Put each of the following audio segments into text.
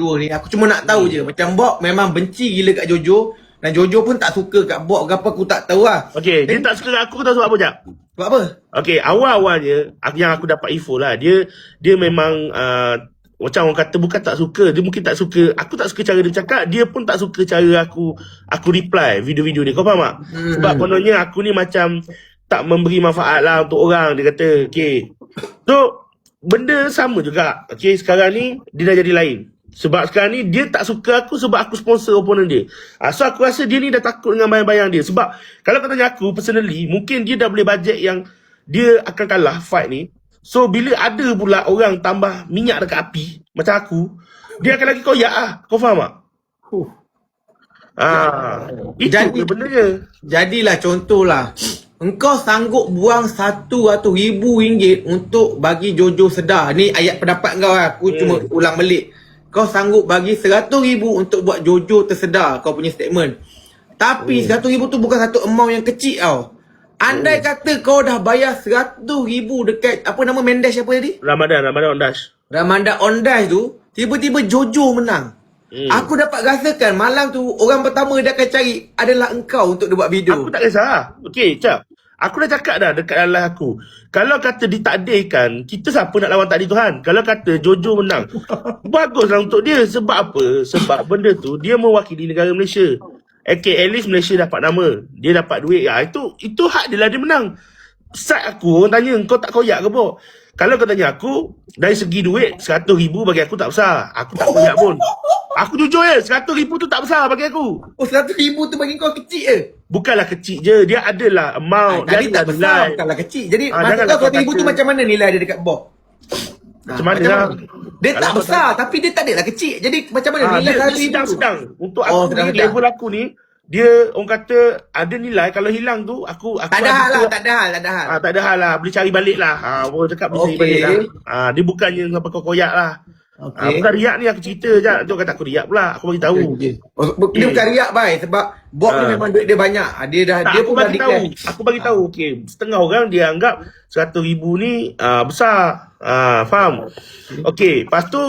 dua ni. Aku cuma nak tahu je. Macam Bob memang benci gila kat Jojo. Dan Jojo pun tak suka kat Bob ke apa, aku tak tahu lah. Okay, dia tak suka kat aku tahu sebab apa, Jap? Sebab apa? Okay, awal-awalnya yang aku dapat info lah, dia memang macam orang kata bukan tak suka, dia mungkin tak suka, aku tak suka cara dia cakap, dia pun tak suka cara aku reply video-video dia. Kau faham tak? Sebab kononnya aku ni macam tak memberi manfaat lah untuk orang, dia kata. Okay, so benda sama juga. Okay, sekarang ni dia dah jadi lain. Sebab sekarang ni dia tak suka aku sebab aku sponsor opponent dia. So aku rasa dia ni dah takut dengan bayang-bayang dia. Sebab kalau kau tanya aku personally, mungkin dia dah boleh bajet yang dia akan kalah fight ni. So bila ada pula orang tambah minyak dekat api macam aku, dia akan lagi koyak lah. Kau faham tak? Itu benda je. Jadilah contohlah, engkau sanggup buang RM100,000 untuk bagi Jojo sedar. Ni ayat pendapat kau lah. Aku cuma ulang balik. Kau sanggup bagi RM100,000 untuk buat Jojo tersedar, kau punya statement. Tapi RM100,000 tu bukan satu amount yang kecil tau. Andai kata kau dah bayar RM100,000 dekat, apa nama Mendes siapa tadi? Ramadan Ondash. Ramadan Ondash tu, tiba-tiba Jojo menang. Aku dapat rasakan malam tu orang pertama dia akan cari adalah engkau untuk dia buat video. Aku tak kisah. Okay, Cap. Aku dah cakap dah dekat dalam aku. Kalau kata ditakdirkan, kita siapa nak lawan takdir Tuhan? Kalau kata Jojo menang, baguslah untuk dia. Sebab apa? Sebab benda tu dia mewakili negara Malaysia. Okay, at least Malaysia dapat nama. Dia dapat duit. Itu hak dia lah, dia menang. Side aku, orang tanya, kau tak koyak ke, Bok? Kalau kau tanya aku, dari segi duit, RM100,000 bagi aku tak besar. Aku tak koyak pun. Aku jujur je, RM100,000 tu tak besar bagi aku. Oh, RM100,000 tu bagi kau kecil je? Bukanlah kecil je, dia adalah amount. Tadi tak besar, bukanlah kecil. Jadi maksud kau RM100,000 tu macam mana nilai dia dekat Bob? Macam mana lah? Dia tak besar, tapi dia tak adalah kecil. Jadi macam mana nilai RM100,000 tu? Sedang-sedang. Untuk aku ni, level aku ni, dia orang kata ada nilai, kalau hilang tu aku tak ada hal lah, tak ada hal lah, boleh cari balik lah. Orang cakap boleh cari balik lah. Dia bukannya apa kau koyak lah. Bukan riak ni, aku cerita je. Tu kata aku riak pula, aku bagi tahu. Dia bukan riak bai, sebab Bob ni memang duit dia banyak. Dia pun bagi tahu. Aku bagi tahu. Okey, setengah orang dia anggap RM100,000 ni besar. Faham? Okey, lepas tu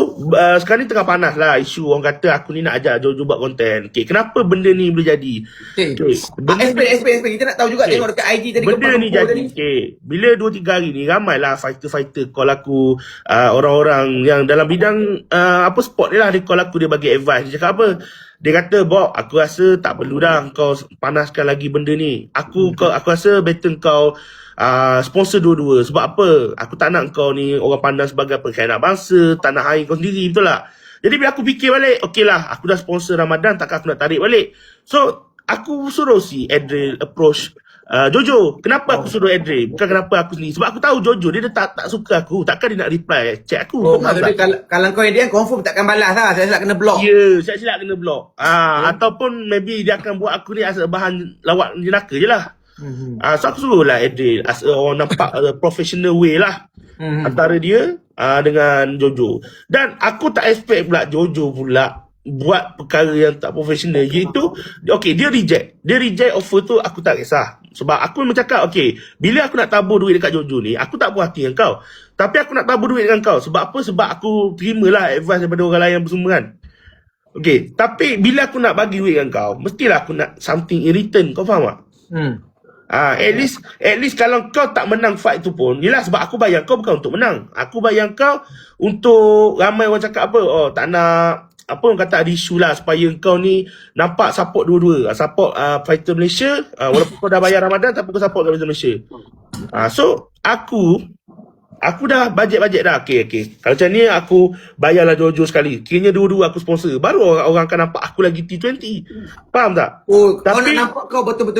sekarang ni tengah panas lah isu orang kata aku ni nak ajak Jojo buat konten. Okey, kenapa benda ni boleh jadi? Explain. Kita nak tahu juga, tengok dekat IG tadi. Benda ni jadi. Okey, bila 2-3 hari ni ramailah fighter call aku, orang-orang yang dalam bidang sport ni lah, dia call aku, dia bagi advice. Dia cakap apa? Dia kata, Bob, aku rasa tak perlu dah kau panaskan lagi benda ni. Aku rasa better kau sponsor dua-dua. Sebab apa? Aku tak nak kau ni orang pandang sebagai pengkhianat bangsa, tak nak hire kau sendiri, betul tak? Jadi bila aku fikir balik, okey lah, aku dah sponsor Ramadan, takkan aku nak tarik balik. So, aku suruh si Adriel approach Jojo. Kenapa aku suruh Adriel? Bukan kenapa aku sendiri. Sebab aku tahu Jojo dia tak suka aku. Takkan dia nak reply chat aku. Maksudnya kalau kau Adriel confirm takkan balas lah. Saya silap kena block. Saya silap kena block. Ataupun maybe dia akan buat aku ni as bahan lawak jenaka je lah. So aku suruh lah Adriel as orang nampak professional way lah. Antara dia dengan Jojo. Dan aku tak expect pula Jojo pula buat perkara yang tak profesional. Iaitu dia reject offer tu. Aku tak kisah. Sebab aku cakap, bila aku nak tabur duit dekat Jojo ni, aku tak puas hati dengan kau, tapi aku nak tabur duit dengan kau. Sebab apa? Sebab aku terimalah advice daripada orang lain bersama kan. Tapi bila aku nak bagi duit dengan kau, mestilah aku nak something in return. Kau faham tak? At least kalau kau tak menang fight tu pun, yelah, sebab aku bayar kau bukan untuk menang. Aku bayar kau untuk, ramai orang cakap apa, tak nak, orang kata ada isu lah, supaya kau ni nampak support dua-dua. Support fighter Malaysia, walaupun kau dah bayar Ramadan, tapi kau support fighter Malaysia. So aku dah bajet dah. Okay. Kalau macam ni aku bayarlah Jojo sekali. Kiranya dua-dua aku sponsor. Baru orang akan nampak aku lagi T20. Faham tak? Kau nak nampak kau betul-betul